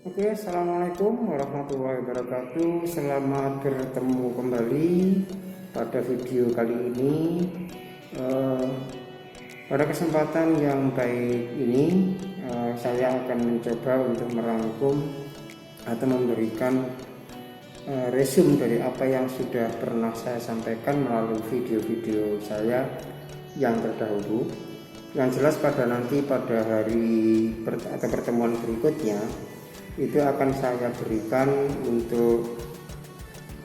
Oke, assalamualaikum warahmatullahi wabarakatuh. Selamat bertemu kembali pada video kali ini. Eh, Pada kesempatan yang baik ini, saya akan mencoba untuk merangkum atau memberikan resume dari apa yang sudah pernah saya sampaikan melalui video-video saya yang terdahulu. Yang jelas pada hari atau pertemuan berikutnya itu akan saya berikan untuk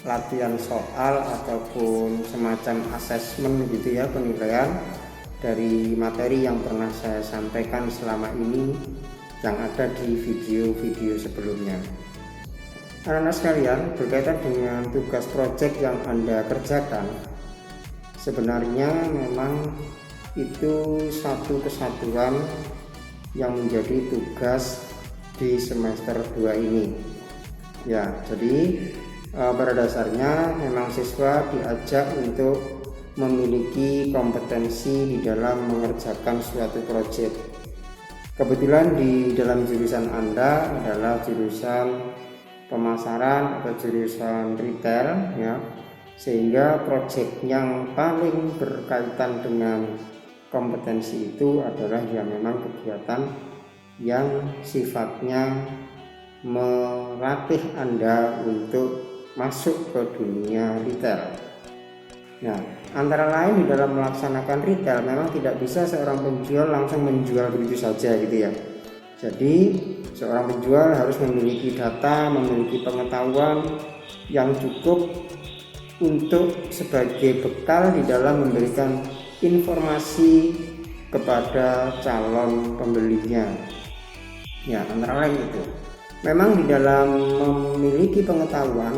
latihan soal ataupun semacam asesmen gitu ya, penilaian dari materi yang pernah saya sampaikan selama ini yang ada di video-video sebelumnya. Anak-anak sekalian, berkaitan dengan tugas proyek yang Anda kerjakan, sebenarnya memang itu satu kesatuan yang menjadi tugas di semester 2 ini ya. Jadi pada dasarnya memang siswa diajak untuk memiliki kompetensi di dalam mengerjakan suatu proyek. Kebetulan di dalam jurusan Anda adalah jurusan pemasaran atau jurusan retail ya, sehingga proyek yang paling berkaitan dengan kompetensi itu adalah ya memang kegiatan yang sifatnya melatih Anda untuk masuk ke dunia retail. Nah, antara lain di dalam melaksanakan retail memang tidak bisa seorang penjual langsung menjual begitu saja gitu ya. Jadi seorang penjual harus memiliki data, memiliki pengetahuan yang cukup untuk sebagai bekal di dalam memberikan informasi kepada calon pembelinya. Ya, antara lain itu. Memang di dalam memiliki pengetahuan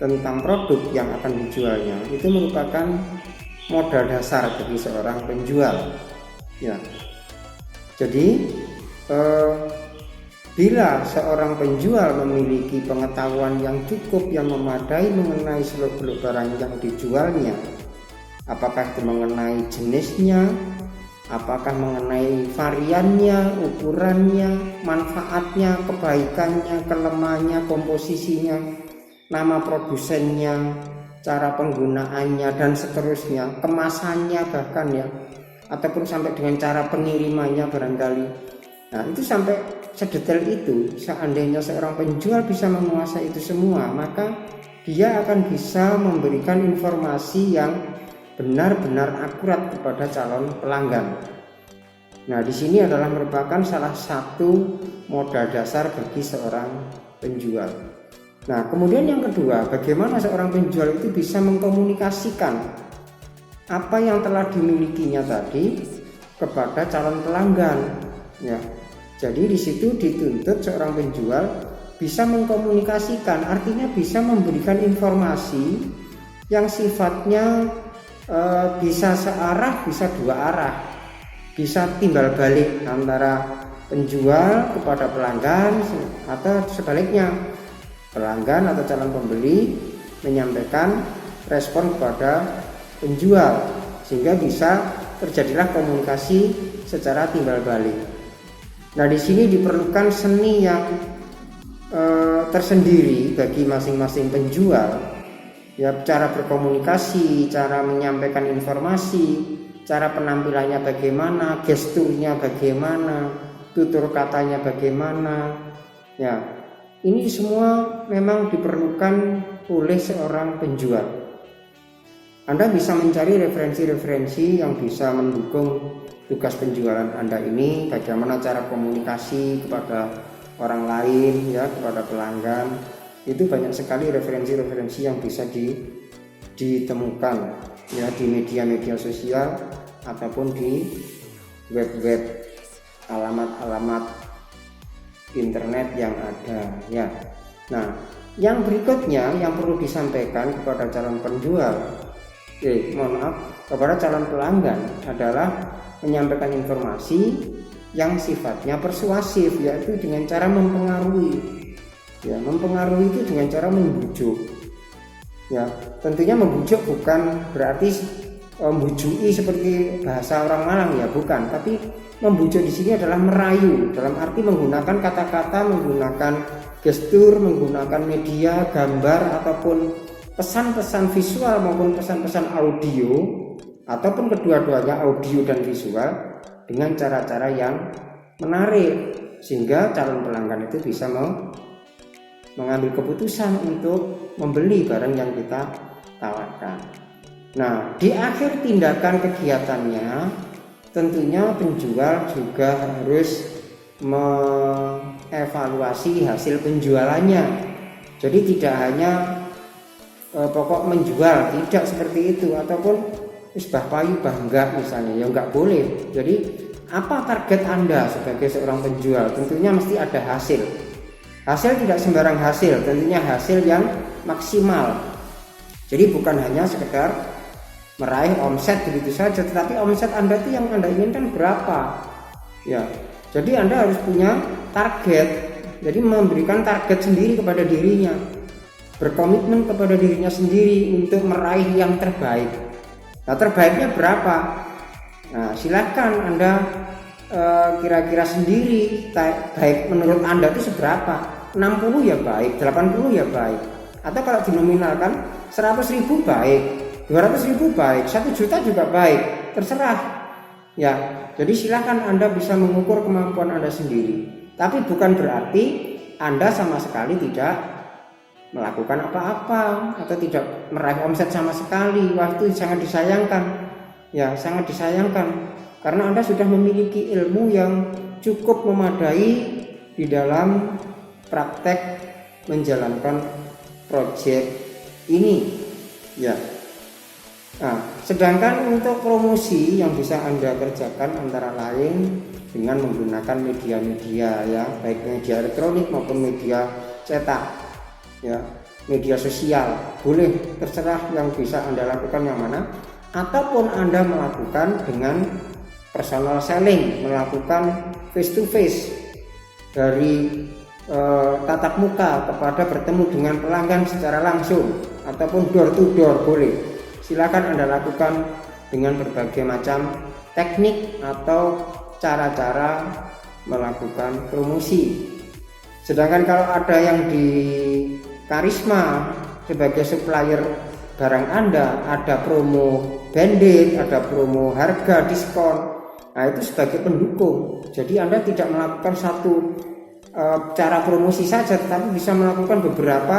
tentang produk yang akan dijualnya itu merupakan modal dasar bagi seorang penjual. Ya. Jadi bila seorang penjual memiliki pengetahuan yang cukup, yang memadai mengenai seluk-beluk barang yang dijualnya, apakah itu mengenai jenisnya, apakah mengenai variannya, ukurannya, manfaatnya, kebaikannya, kelemahannya, komposisinya, nama produsennya, cara penggunaannya, dan seterusnya, kemasannya bahkan ya, ataupun sampai dengan cara pengirimannya barangkali. Nah, itu sampai sedetail itu. Seandainya seorang penjual bisa menguasai itu semua, maka dia akan bisa memberikan informasi yang benar-benar akurat kepada calon pelanggan. Nah, di sini adalah merupakan salah satu modal dasar bagi seorang penjual. Nah, kemudian yang kedua, bagaimana seorang penjual itu bisa mengkomunikasikan apa yang telah dimilikinya tadi kepada calon pelanggan. Ya, jadi di situ dituntut seorang penjual bisa mengkomunikasikan, artinya bisa memberikan informasi yang sifatnya bisa searah, bisa dua arah, bisa timbal balik antara penjual kepada pelanggan atau sebaliknya, pelanggan atau calon pembeli menyampaikan respon kepada penjual, sehingga bisa terjadilah komunikasi secara timbal balik. Nah, di sini diperlukan seni yang tersendiri bagi masing-masing penjual. Ya, cara berkomunikasi, cara menyampaikan informasi, cara penampilannya bagaimana, gesturnya bagaimana, tutur katanya bagaimana. Ya, ini semua memang diperlukan oleh seorang penjual. Anda bisa mencari referensi-referensi yang bisa mendukung tugas penjualan Anda ini, bagaimana cara komunikasi kepada orang lain ya, kepada pelanggan. Itu banyak sekali referensi-referensi yang bisa ditemukan ya di media-media sosial ataupun di web-web, alamat-alamat internet yang ada ya. Nah, yang berikutnya yang perlu disampaikan kepada calon penjual, kepada calon pelanggan adalah menyampaikan informasi yang sifatnya persuasif, yaitu dengan cara mempengaruhi. Ya, mempengaruhi itu dengan cara membujuk. Ya, tentunya membujuk bukan berarti membujui seperti bahasa orang Malang ya, bukan, tapi membujuk di sini adalah merayu, dalam arti menggunakan kata-kata, menggunakan gestur, menggunakan media, gambar ataupun pesan-pesan visual maupun pesan-pesan audio, ataupun kedua-duanya audio dan visual, dengan cara-cara yang menarik sehingga calon pelanggan itu bisa mengambil keputusan untuk membeli barang yang kita tawarkan. Nah, di akhir tindakan kegiatannya tentunya penjual juga harus mengevaluasi hasil penjualannya. Jadi tidak hanya pokok menjual, tidak seperti itu, ataupun bah payu bah enggak misalnya, ya enggak boleh. Jadi apa target Anda sebagai seorang penjual? Tentunya mesti ada hasil. Hasil tidak sembarang hasil, tentunya hasil yang maksimal. Jadi bukan hanya sekedar meraih omset begitu saja, tetapi omset Anda itu yang Anda inginkan berapa? Ya, jadi Anda harus punya target. Jadi memberikan target sendiri kepada dirinya, berkomitmen kepada dirinya sendiri untuk meraih yang terbaik. Nah, terbaiknya berapa? Nah, silakan Anda kira-kira sendiri baik menurut Anda itu seberapa. 60 ya baik, 80 ya baik, atau kalau dinominalkan 100.000 baik, 200.000 baik, 1 juta juga baik, terserah ya. Jadi silakan Anda bisa mengukur kemampuan Anda sendiri, tapi bukan berarti Anda sama sekali tidak melakukan apa-apa atau tidak meraih omset sama sekali. Wah, itu sangat disayangkan ya, sangat disayangkan, karena Anda sudah memiliki ilmu yang cukup memadai di dalam praktek menjalankan proyek ini ya. Nah, sedangkan untuk promosi yang bisa Anda kerjakan antara lain dengan menggunakan media-media ya, baik media elektronik maupun media cetak ya, media sosial, boleh, terserah yang bisa Anda lakukan yang mana, ataupun Anda melakukan dengan personal selling, melakukan face to face, dari tatap muka kepada bertemu dengan pelanggan secara langsung, ataupun door to door boleh. Silakan Anda lakukan dengan berbagai macam teknik atau cara-cara melakukan promosi. Sedangkan kalau ada yang di Karisma sebagai supplier barang Anda, ada promo bandit, ada promo harga diskon. Nah, itu sebagai pendukung. Jadi Anda tidak melakukan satu cara promosi saja, tetapi bisa melakukan beberapa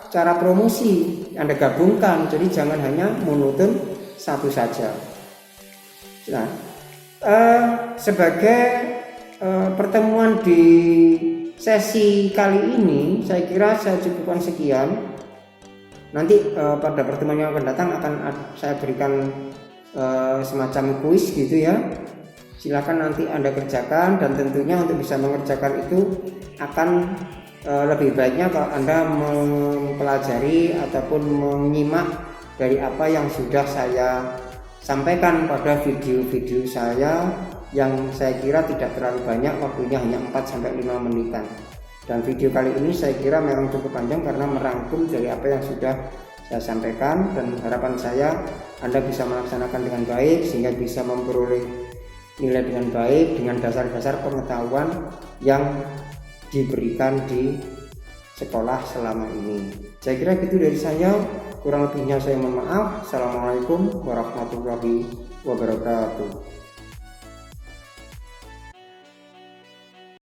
cara promosi Anda gabungkan. Jadi jangan hanya monoton satu saja. Nah, sebagai pertemuan di sesi kali ini, saya kira saya cukupkan sekian. Nanti pada pertemuan yang akan datang akan saya berikan semacam kuis gitu ya. Silakan nanti Anda kerjakan, dan tentunya untuk bisa mengerjakan itu akan lebih baiknya kalau Anda mempelajari ataupun menyimak dari apa yang sudah saya sampaikan pada video-video saya, yang saya kira tidak terlalu banyak, waktunya hanya 4-5 menitan. Dan video kali ini saya kira memang cukup panjang karena merangkum dari apa yang sudah saya sampaikan, dan harapan saya Anda bisa melaksanakan dengan baik sehingga bisa memperoleh nilai dengan baik dengan dasar-dasar pengetahuan yang diberikan di sekolah selama ini. Saya kira gitu dari saya, kurang lebihnya saya mohon maaf. Assalamualaikum warahmatullahi wabarakatuh.